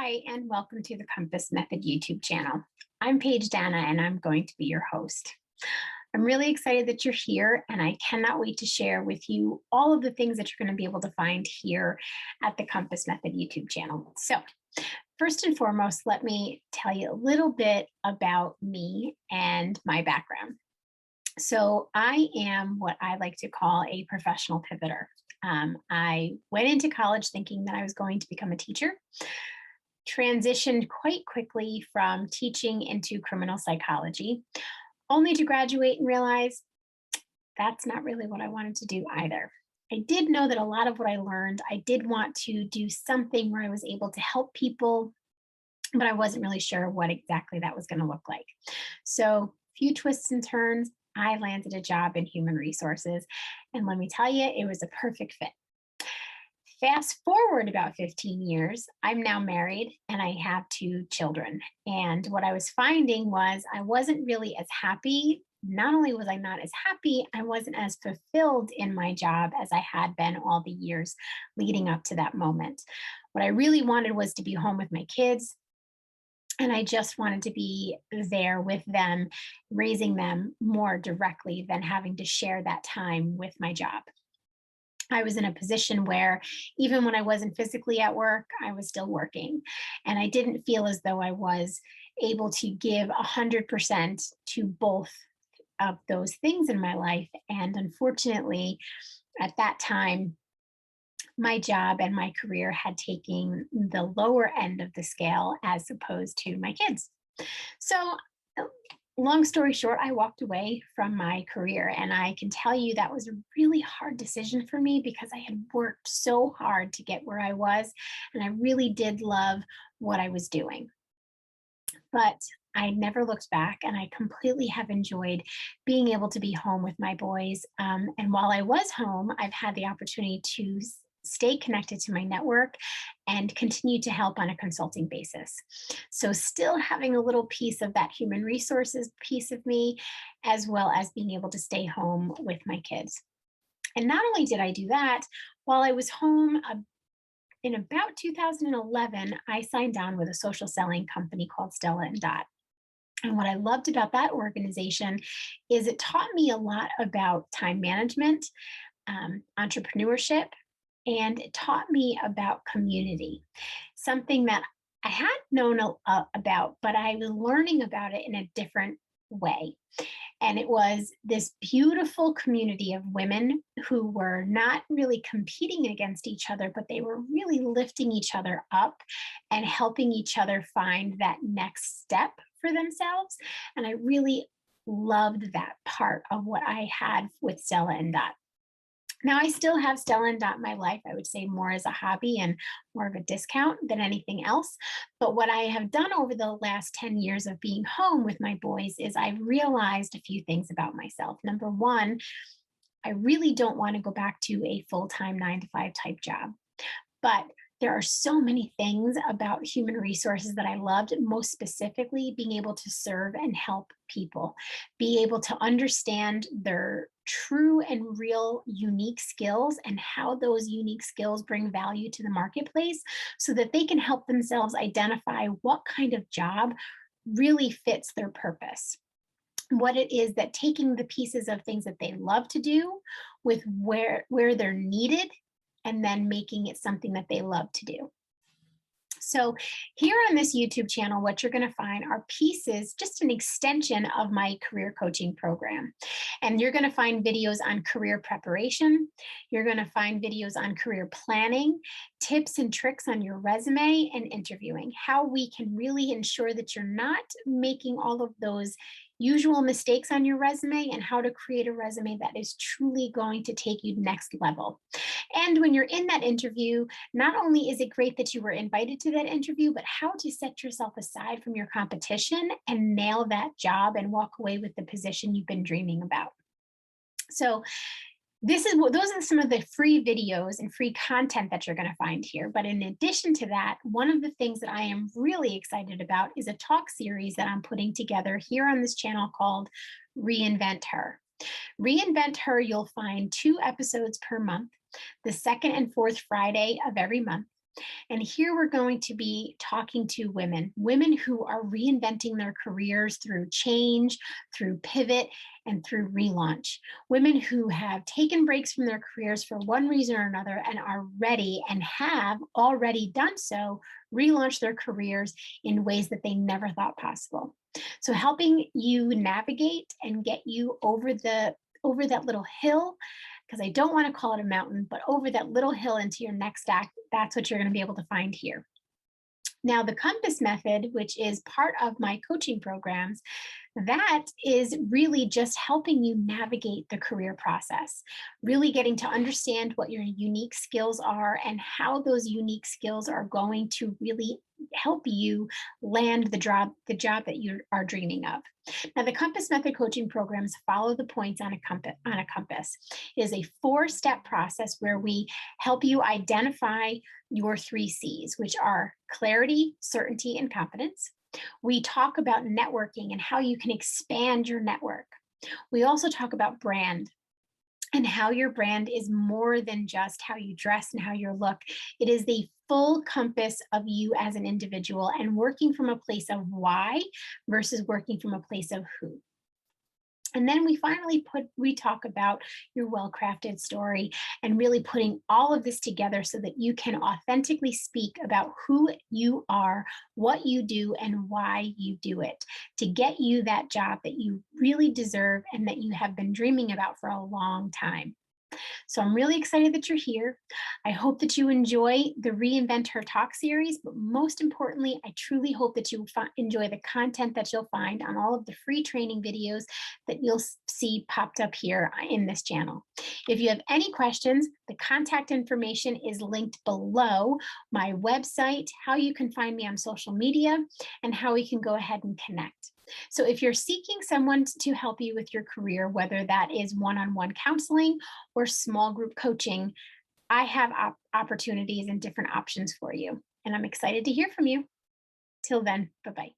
Hi, and welcome to the Compass Method YouTube channel. I'm Paige Dana, and I'm going to be your host. I'm really excited that you're here, and I cannot wait to share with you all of the things that you're going to be able to find here at the Compass Method YouTube channel. So, first and foremost, let me tell you a little bit about me and my background. So, I am what I like to call a professional pivoter. I went into college thinking that I was going to become a teacher, transitioned quite quickly from teaching into criminal psychology, only to graduate and realize that's not really what I wanted to do either. I did know that a lot of what I learned, I did want to do something where I was able to help people, but I wasn't really sure what exactly that was going to look like. So, a few twists and turns, I landed a job in human resources. And let me tell you, it was a perfect fit. Fast forward about 15 years, I'm now married and I have two children. And what I was finding was I wasn't really as happy. Not only was I not as happy, I wasn't as fulfilled in my job as I had been all the years leading up to that moment. What I really wanted was to be home with my kids. And I just wanted to be there with them, raising them more directly than having to share that time with my job. I was in a position where even when I wasn't physically at work, I was still working. And I didn't feel as though I was able to give 100% to both of those things in my life. And unfortunately, at that time, my job and my career had taken the lower end of the scale as opposed to my kids. So, uh, long story short, I walked away from my career. And I can tell you that was a really hard decision for me because I had worked so hard to get where I was. And I really did love what I was doing. But I never looked back, and I completely have enjoyed being able to be home with my boys. And while I was home, I've had the opportunity to stay connected to my network and continue to help on a consulting basis. So, still having a little piece of that human resources piece of me, as well as being able to stay home with my kids. And not only did I do that, while I was home, in about 2011, I signed on with a social selling company called Stella Dot. And what I loved about that organization is it taught me a lot about time management, entrepreneurship, and it taught me about community, something that I had known about, but I was learning about it in a different way. And it was this beautiful community of women who were not really competing against each other, but they were really lifting each other up and helping each other find that next step for themselves. And I really loved that part of what I had with Stella and Dot. Now, I still have Stella and Dot in my life, I would say more as a hobby and more of a discount than anything else. But what I have done over the last 10 years of being home with my boys is I've realized a few things about myself. Number one, I really don't want to go back to a full time 9 to 5 type job. But there are so many things about human resources that I loved, most specifically being able to serve and help people, be able to understand their true and real unique skills and how those unique skills bring value to the marketplace so that they can help themselves identify what kind of job really fits their purpose, what it is that taking the pieces of things that they love to do with where they're needed, and then making it something that they love to do. So, here on this YouTube channel, what you're going to find are pieces, just an extension of my career coaching program. And you're going to find videos on career preparation. You're going to find videos on career planning, tips and tricks on your resume, and interviewing, how we can really ensure that you're not making all of those usual mistakes on your resume and how to create a resume that is truly going to take you next level. And when you're in that interview, not only is it great that you were invited to that interview, but how to set yourself aside from your competition and nail that job and walk away with the position you've been dreaming about. So, those are some of the free videos and free content that you're going to find here. But in addition to that, one of the things that I am really excited about is a talk series that I'm putting together here on this channel called reinventHER. reinventHER, you'll find 2 episodes per month, the second and fourth Friday of every month. And here we're going to be talking to women who are reinventing their careers through change, through pivot, and through relaunch. Women who have taken breaks from their careers for one reason or another and are ready and have already done so, relaunch their careers in ways that they never thought possible. So helping you navigate and get you over that little hill, because I don't want to call it a mountain, but over that little hill into your next act, that's what you're going to be able to find here. Now, the compass method, which is part of my coaching programs, that is really just helping you navigate the career process, really getting to understand what your unique skills are and how those unique skills are going to really help you land the job that you are dreaming of. Now, the compass method coaching programs follow the points on a compass. It is a 4-step process where we help you identify your 3 C's, which are clarity, certainty, and confidence. We talk about networking and how you can expand your network. We also talk about brand and how your brand is more than just how you dress and how you look. It is the full compass of you as an individual and working from a place of why versus working from a place of who. And then we talk about your well-crafted story and really putting all of this together so that you can authentically speak about who you are, what you do, and why you do it to get you that job that you really deserve and that you have been dreaming about for a long time. So I'm really excited that you're here. I hope that you enjoy the Reinvent Her Talk series, but most importantly, I truly hope that you enjoy the content that you'll find on all of the free training videos that you'll see popped up here in this channel. If you have any questions, the contact information is linked below, my website, how you can find me on social media, and how we can go ahead and connect. So if you're seeking someone to help you with your career, whether that is one-on-one counseling or small group coaching, I have opportunities and different options for you. And I'm excited to hear from you. Till then, bye-bye.